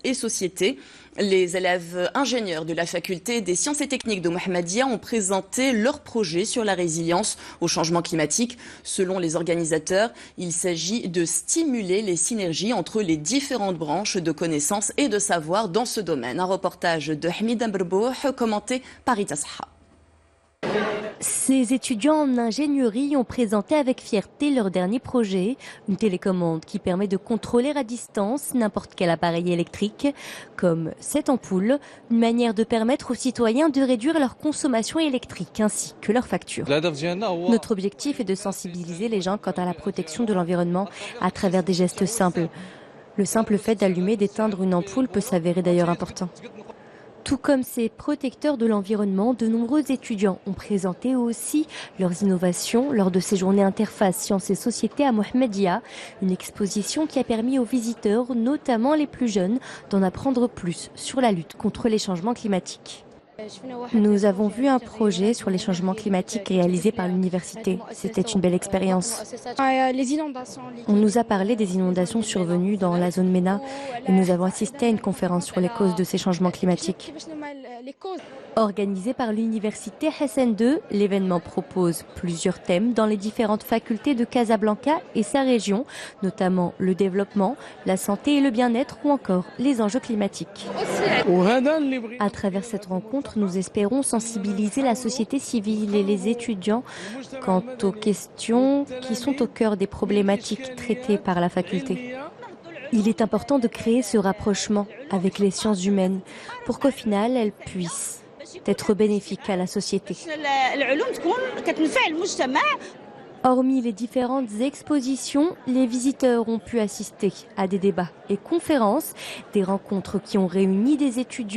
et société. Les élèves ingénieurs de la faculté des sciences et techniques de Mohammedia ont présenté leur projet sur la résilience au changement climatique. Selon les organisateurs, il s'agit de stimuler les synergies entre les différentes branches de connaissances et de savoir dans ce domaine. Un reportage de Hamid Amberbouh commenté par Rita Saha. Ces étudiants en ingénierie ont présenté avec fierté leur dernier projet, une télécommande qui permet de contrôler à distance n'importe quel appareil électrique, comme cette ampoule, une manière de permettre aux citoyens de réduire leur consommation électrique ainsi que leurs factures. Notre objectif est de sensibiliser les gens quant à la protection de l'environnement à travers des gestes simples. Le simple fait d'allumer et d'éteindre une ampoule peut s'avérer d'ailleurs important. Tout comme ces protecteurs de l'environnement, de nombreux étudiants ont présenté aussi leurs innovations lors de ces journées interface sciences et société à Mohammedia, une exposition qui a permis aux visiteurs, notamment les plus jeunes, d'en apprendre plus sur la lutte contre les changements climatiques. Nous avons vu un projet sur les changements climatiques réalisé par l'université. C'était une belle expérience. On nous a parlé des inondations survenues dans la zone MENA et nous avons assisté à une conférence sur les causes de ces changements climatiques. Organisé par l'université Hassan II, l'événement propose plusieurs thèmes dans les différentes facultés de Casablanca et sa région, notamment le développement, la santé et le bien-être ou encore les enjeux climatiques. À travers cette rencontre, nous espérons sensibiliser la société civile et les étudiants quant aux questions qui sont au cœur des problématiques traitées par la faculté. Il est important de créer ce rapprochement avec les sciences humaines pour qu'au final, elles puissent être bénéfiques à la société. Hormis les différentes expositions, les visiteurs ont pu assister à des débats et conférences, des rencontres qui ont réuni des étudiants